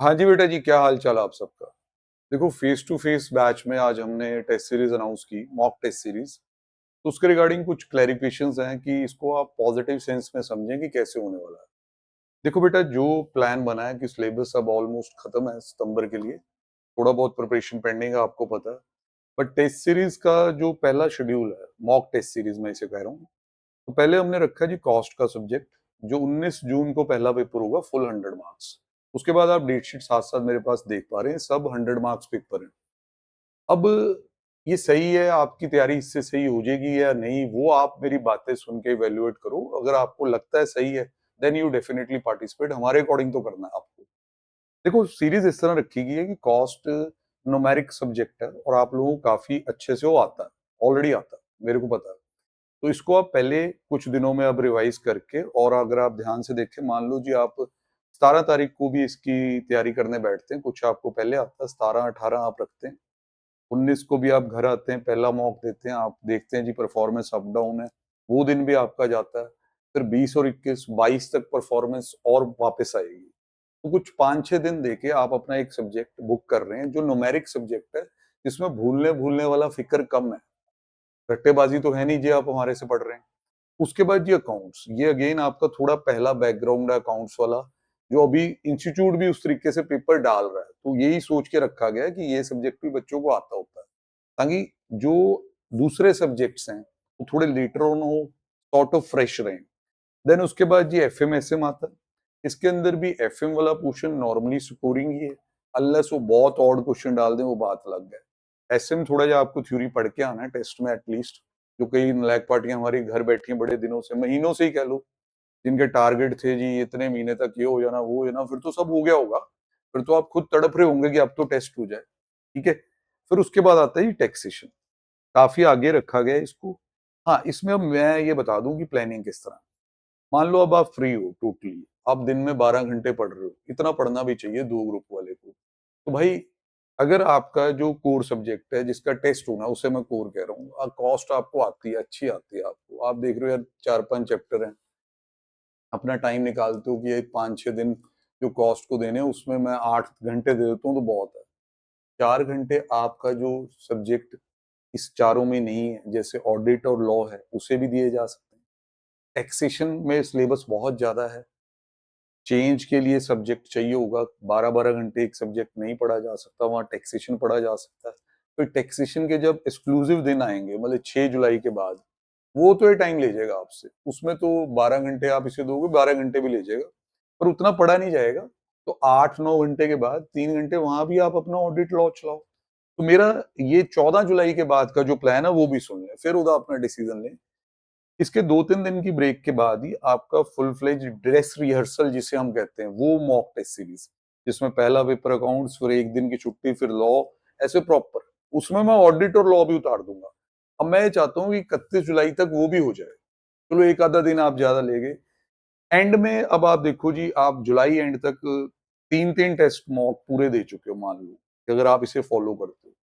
हाँ जी बेटा जी, क्या हाल चाल आप सबका। देखो, फेस टू फेस बैच में आज हमने टेस्ट सीरीज अनाउंस की, मॉक टेस्ट सीरीज। तो उसके रिगार्डिंग कुछ क्लैरिफिकेशंस हैं कि इसको आप पॉजिटिव सेंस में समझें कि कैसे होने वाला है। देखो बेटा, जो प्लान बना है कि सिलेबस अब ऑलमोस्ट खत्म है सितंबर के लिए, थोड़ा बहुत प्रिपरेशन पेंडिंग है, आपको पता है। बट टेस्ट सीरीज का जो पहला शेड्यूल है, मॉक टेस्ट सीरीज में इसे कह रहा हूँ, तो पहले हमने रखा जी कॉस्ट का सब्जेक्ट, जो 19 जून को पहला पेपर होगा, फुल 100 मार्क्स। उसके बाद आप डेट शीट साथ साथ मेरे पास देख पा रहे हैं, सब 100 मार्क्स पेपर है। अब ये सही है, आपकी तैयारी इससे सही हो जाएगी या नहीं, वो आप मेरी बातें सुन के इवेल्युएट करो। अगर आपको लगता है सही है, देन यू डेफिनेटली पार्टिसिपेट। हमारे अकॉर्डिंग तो करना है आपको। देखो, सीरीज इस तरह रखी गई है कि कॉस्ट न्यूमेरिक सब्जेक्ट है और आप लोगों को काफी अच्छे से वो आता है, ऑलरेडी आता है, मेरे को पता है। तो इसको आप पहले कुछ दिनों में अब रिवाइज करके, और अगर आप ध्यान से देखें, मान लो जी आप 17 तारीख को भी इसकी तैयारी करने बैठते हैं, कुछ आपको पहले आता है, 17-18 आप रखते हैं, 19 को भी आप घर आते हैं, पहला मॉक देते हैं, आप देखते हैं जी परफॉर्मेंस अप डाउन है, वो दिन भी आपका जाता है। फिर 20 और 21, 22 तक परफॉर्मेंस और वापस आएगी। तो कुछ 5-6 दिन देके आप अपना एक सब्जेक्ट बुक कर रहे हैं जो न्यूमेरिक सब्जेक्ट है, जिसमें भूलने भूलने वाला फिक्र कम है। रट्टेबाजी तो है नहीं जी, आप हमारे से पढ़ रहे हैं। उसके बाद ये अकाउंट्स, ये अगेन आपका थोड़ा पहला बैकग्राउंड है अकाउंट्स वाला, जो अभी इंस्टीट्यूट भी उस तरीके से पेपर डाल रहा है, तो यही सोच के रखा गया है कि ये सब्जेक्ट भी बच्चों को आता होता है, ताकि जो दूसरे सब्जेक्ट्स हैं वो थोड़े लेटर ऑन हो, सॉर्ट ऑफ फ्रेश रहें। देन उसके बाद ये एफ एम एस एम आता है। इसके अंदर भी एफ एम वाला पोर्शन नॉर्मली स्कोरिंग ही है, अनलेस वो बहुत ऑड क्वेश्चन डाल दें, वो बात अलग है। एस एम थोड़ा जा आपको थ्योरी पढ़ के आना है टेस्ट में एटलीस्ट। जो कई नलायक पार्टियां हमारी घर बैठी हैं बड़े दिनों से, महीनों से ही कह लो, जिनके टारगेट थे जी इतने महीने तक ये हो जाना, वो हो जाना, फिर तो सब हो गया होगा। फिर तो आप खुद तड़प रहे होंगे कि अब तो टेस्ट हो जाए। ठीक है। फिर उसके बाद आता है टैक्सेशन, काफी आगे रखा गया है इसको। हाँ, इसमें अब मैं ये बता दूं कि प्लानिंग किस तरह। मान लो अब आप फ्री हो टोटली, आप दिन में 12 घंटे पढ़ रहे हो, इतना पढ़ना भी चाहिए दो ग्रुप वाले को। तो भाई, अगर आपका जो कोर सब्जेक्ट है जिसका टेस्ट होना, उसे मैं कोर कह रहा हूँ, कॉस्ट आपको आती है, अच्छी आती है आपको, आप देख रहे हो यार 4-5 चैप्टर हैं, अपना टाइम निकालते हो कि ये 5-6 दिन जो कॉस्ट को देने हैं, उसमें मैं 8 घंटे दे देता हूँ तो बहुत है। 4 घंटे आपका जो सब्जेक्ट इस चारों में नहीं है, जैसे ऑडिट और लॉ है, उसे भी दिए जा सकते हैं। टैक्सेशन में सिलेबस बहुत ज्यादा है, चेंज के लिए सब्जेक्ट चाहिए होगा, 12-12 घंटे एक सब्जेक्ट नहीं पढ़ा जा सकता, वहां टैक्सेशन पढ़ा जा सकता है। तो टैक्सेशन के जब एक्सक्लूसिव दिन आएंगे, मतलब 6 जुलाई के बाद, वो तो ये टाइम ले जाएगा आपसे, उसमें तो 12 घंटे आप इसे दोगे, 12 घंटे भी ले जाएगा, पर उतना पढ़ा नहीं जाएगा। तो 8-9 घंटे के बाद 3 घंटे वहां भी आप अपना ऑडिट लॉ चलाओ। तो मेरा ये 14 जुलाई के बाद का जो प्लान है वो भी सुन लें, फिर उधर अपना डिसीजन लें। इसके 2-3 दिन की ब्रेक के बाद ही आपका फुल फ्लेज ड्रेस रिहर्सल जिसे हम कहते हैं, वो मॉक टेस्ट सीरीज, जिसमें पहला पेपर अकाउंट्स, फिर एक दिन की छुट्टी, फिर लॉ, ऐसे प्रॉपर। उसमें मैं ऑडिट और लॉ भी उतार दूंगा। अब मैं ये चाहता हूँ कि 31 जुलाई तक वो भी हो जाए। चलो एक आधा दिन आप ज्यादा ले गए। एंड में अब आप देखो जी, आप जुलाई एंड तक 3-3 टेस्ट मॉक पूरे दे चुके हो, मान लो कि अगर आप इसे फॉलो करते हो,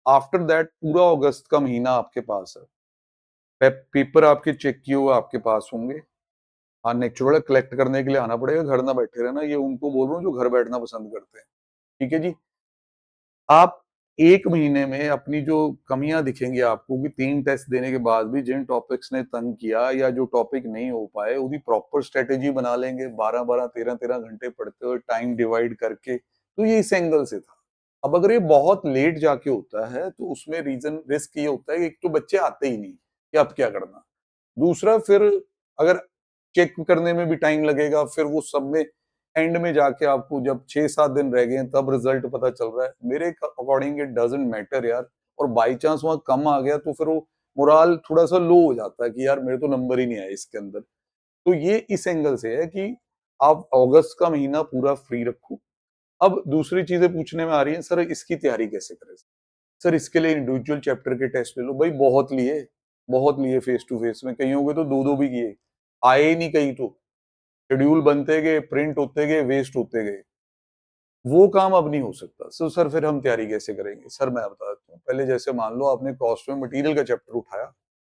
आफ्टर दैट पूरा अगस्त का महीना आपके पास है। पेपर आपके चेक किए हुए आपके पास होंगे। हाँ, नेचुरल कलेक्ट करने के लिए आना पड़ेगा, घर ना बैठे रहना, ये उनको बोल रहा हूँ जो घर बैठना पसंद करते हैं। ठीक है जी। आप एक महीने में अपनी जो कमियां दिखेंगी आपको, कि 3 टेस्ट देने के बाद भी जिन टॉपिक्स ने तंग किया या जो टॉपिक नहीं हो पाए, उसकी प्रॉपर स्ट्रेटेजी बना लेंगे, 12-12 13-13 घंटे पढ़ते हुए टाइम डिवाइड करके। तो ये इस एंगल से था। अब अगर ये बहुत लेट जाके होता है, तो उसमें रीजन रिस्क ये होता है कि एक तो बच्चे आते ही नहीं कि अब क्या करना, दूसरा फिर अगर चेक करने में भी टाइम लगेगा, फिर वो सब में एंड में जाके आपको जब 6-7 दिन रह गए तब रिजल्ट पता चल रहा है। मेरे अकॉर्डिंग इट डजंट मैटर यार। और बाई चांस वहां कम आ गया तो फिर वो मोराल थोड़ा सा लो हो जाता है कि यार मेरे तो नंबर ही नहीं आए इसके अंदर। तो ये इस एंगल से है कि आप अगस्त का महीना पूरा फ्री रखो। अब दूसरी चीजें पूछने में आ रही हैं, सर इसकी तैयारी कैसे करें। सर इसके लिए इंडिविजुअल चैप्टर के टेस्ट ले लो। भाई बहुत लिए, बहुत लिए, फेस टू फेस में कईयों के तो दो दो भी किए, आए ही नहीं कहीं। तो शेड्यूल बनते गए, प्रिंट होते गए, वेस्ट होते गए, वो काम अब नहीं हो सकता। सो सर फिर हम तैयारी कैसे करेंगे। सर मैं बता देता हूँ, पहले जैसे मान लो आपने कॉस्ट में मटेरियल का चैप्टर उठाया,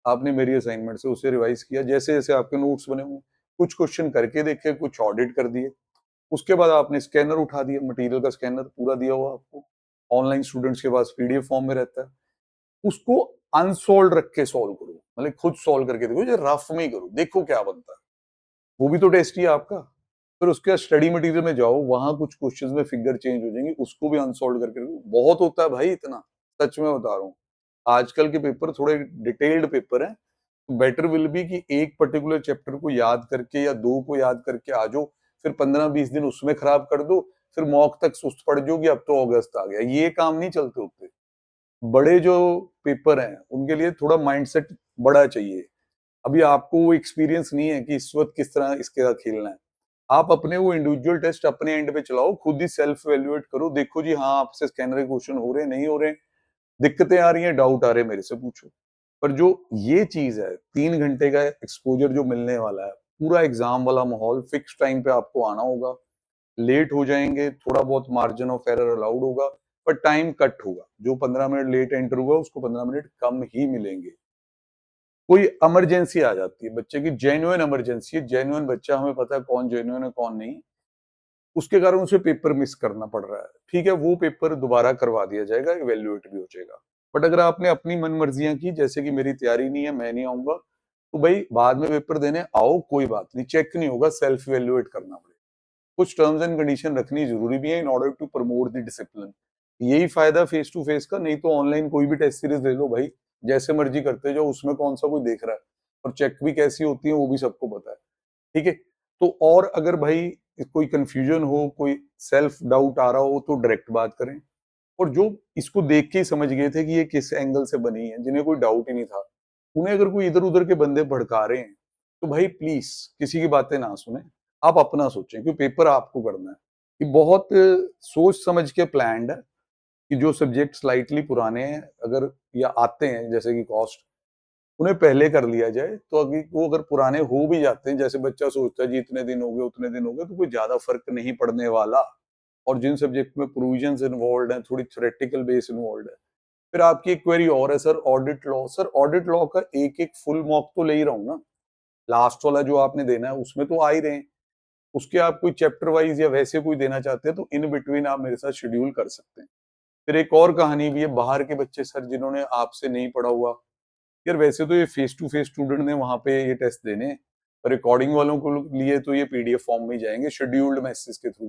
आपने मेरी असाइनमेंट से उसे रिवाइज किया, जैसे जैसे आपके नोट्स बने हुए, कुछ क्वेश्चन करके देखे, कुछ ऑडिट कर दिए। उसके बाद आपने स्कैनर उठा दिया, मटेरियल का स्कैनर पूरा दिया हुआ आपको, ऑनलाइन स्टूडेंट्स के पास पीडीएफ फॉर्म में रहता है, उसको अनसोल्ड रख के सॉल्व करो, मतलब खुद सॉल्व करके देखो, जो रफ में ही करो, देखो क्या बनता है, वो भी तो टेस्ट ही है आपका। फिर उसके बाद स्टडी मटेरियल में जाओ, वहां कुछ क्वेश्चंस में फिगर चेंज हो जाएंगे, उसको भी अनसॉल्व करके रखो। बहुत होता है भाई इतना, सच में बता रहा हूँ। आजकल के पेपर थोड़े डिटेल्ड पेपर हैं, बेटर विल बी कि एक पर्टिकुलर चैप्टर को याद करके या दो को याद करके आ जाओ, फिर 15-20 दिन उसमें खराब कर दो, फिर मॉक तक सुस्त पड़ जाओ कि अब तो अगस्त आ गया। ये काम नहीं चलते होते। बड़े जो पेपर हैं उनके लिए थोड़ा माइंडसेट बड़ा चाहिए। अभी आपको वो एक्सपीरियंस नहीं है कि इस वक्त किस तरह इसके साथ खेलना है। आप अपने वो इंडिविजुअल टेस्ट अपने एंड पे चलाओ, खुद ही सेल्फ इवैल्यूएट करो, देखो जी हाँ आपसे स्कैनर के क्वेश्चन हो रहे हैं, नहीं हो रहे, दिक्कतें आ रही हैं, डाउट आ रहे हैं, मेरे से पूछो। पर जो ये चीज है, 3 घंटे का एक्सपोजर जो मिलने वाला है, पूरा एग्जाम वाला माहौल, फिक्स टाइम पे आपको आना होगा, लेट हो जाएंगे, थोड़ा बहुत मार्जिन ऑफ एरर अलाउड होगा, पर टाइम कट होगा, जो 15 मिनट लेट एंटर हुआ उसको 15 मिनट कम ही मिलेंगे। कोई इमरजेंसी आ जाती है बच्चे की, जेन्युइन इमरजेंसी है, जेन्युइन बच्चा, हमें पता है कौन जेन्युइन है कौन नहीं, उसके कारण उसे पेपर मिस करना पड़ रहा है, ठीक है, वो पेपर दोबारा करवा दिया जाएगा, इवेल्युएट भी हो जाएगा। बट अगर आपने अपनी मन मर्जियां की, जैसे कि मेरी तैयारी नहीं है, मैं नहीं आऊंगा, तो भाई बाद में पेपर देने आओ, कोई बात नहीं, चेक नहीं होगा, सेल्फ इवेल्युएट करना पड़ेगा। कुछ टर्म्स एंड कंडीशन रखनी जरूरी भी है in order to promote the discipline. यही फायदा फेस टू फेस का, नहीं तो ऑनलाइन कोई भी टेस्ट सीरीज ले लो भाई, जैसे मर्जी करते जाओ, उसमें कौन सा कोई देख रहा है, और चेक भी कैसी होती है वो भी सबको पता है, ठीक है। तो और अगर भाई कोई कंफ्यूजन हो, कोई सेल्फ डाउट आ रहा हो, तो डायरेक्ट बात करें। और जो इसको देख के ही समझ गए थे कि ये किस एंगल से बनी है, जिन्हें कोई डाउट ही नहीं था, उन्हें अगर कोई इधर उधर के बंदे भड़का रहे हैं, तो भाई प्लीज किसी की बातें ना सुने, आप अपना सोचें, क्योंकि पेपर आपको करना है। ये बहुत सोच समझ के प्लान्ड है, कि जो सब्जेक्ट स्लाइटली पुराने हैं अगर या आते हैं, जैसे कि कॉस्ट, उन्हें पहले कर लिया जाए, तो अभी वो अगर पुराने हो भी जाते हैं, जैसे बच्चा सोचता है जी इतने दिन हो गए उतने दिन हो गए, तो कोई ज्यादा फर्क नहीं पड़ने वाला। और जिन सब्जेक्ट में प्रोविजंस इन्वॉल्व हैं, थोड़ी थ्योरेटिकल बेस इन्वॉल्व है। फिर आपकी एक क्वेरी और है, sir audit law, sir audit law का एक एक फुल मॉक तो ले ही रहा हूँ ना, लास्ट वाला जो आपने देना है उसमें तो आ ही रहे हैं, उसके आप कोई चैप्टर वाइज या वैसे कोई देना चाहते हैं तो इन बिटवीन आप मेरे साथ शेड्यूल कर सकते हैं। फिर एक और कहानी भी है, बाहर के बच्चे सर जिन्होंने आपसे नहीं पढ़ा हुआ, यार वैसे तो ये फेस टू फेस स्टूडेंट ने वहां पे ये टेस्ट देने, पर रिकॉर्डिंग वालों को लिए तो ये पीडीएफ फॉर्म में जाएंगे शेड्यूल्ड मैसेज के थ्रू।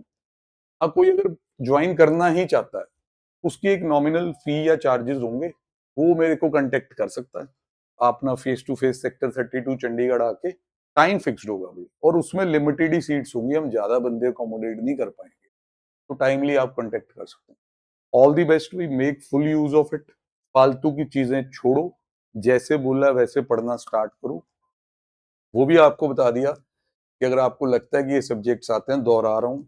हाँ, कोई अगर ज्वाइन करना ही चाहता है, उसकी एक नॉमिनल फी या चार्जेस होंगे, वो मेरे को कांटेक्ट कर सकता है, अपना face to face sector 32 Chandigarh आके, टाइम फिक्स्ड होगा भाई, और उसमें लिमिटेड ही सीट्स होंगी, हम ज्यादा बंदे अकोमोडेट नहीं कर पाएंगे, तो टाइमली आप कांटेक्ट कर सकते हैं। All the best, we make full use of it, फालतू की चीजें छोड़ो, जैसे बोला वैसे पढ़ना स्टार्ट करो। वो भी आपको बता दिया कि अगर आपको लगता है कि ये सब्जेक्ट्स आते हैं, दोहरा रहा हूँ,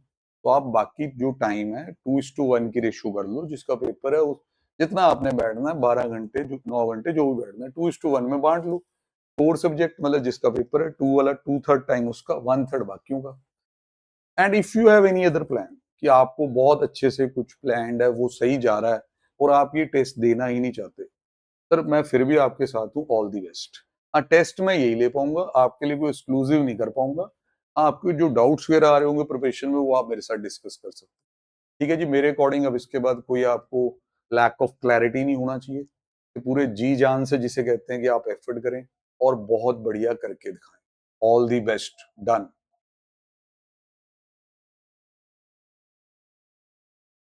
तो आप बाकी जो टाइम है 2:1 की रेशियो कर लो, जिसका पेपर है उस जितना आपने बैठना है, 12 घंटे, जो 9 घंटे जो भी बैठना है, 2:1 में बांट लो। 4 सब्जेक्ट मतलब जिसका पेपर है 2 वाला 2/3 टाइम उसका, 1/3 बाकियों का। And if you have any other plan, कि आपको बहुत अच्छे से कुछ प्लान है, वो सही जा रहा है, और आप ये टेस्ट देना ही नहीं चाहते, सर मैं फिर भी आपके साथ हूँ, ऑल दी बेस्ट। हाँ, टेस्ट मैं यही ले पाऊंगा, आपके लिए कोई एक्सक्लूसिव नहीं कर पाऊंगा। हाँ, आपके जो डाउट्स वगैरह आ रहे होंगे प्रिपरेशन में, वो आप मेरे साथ डिस्कस कर सकते हैं, ठीक है जी। मेरे अकॉर्डिंग अब इसके बाद कोई आपको लैक ऑफ क्लैरिटी नहीं होना चाहिए, कि पूरे जी जान से जिसे कहते हैं कि आप एफर्ट करें और बहुत बढ़िया करके दिखाएं। All the best, done.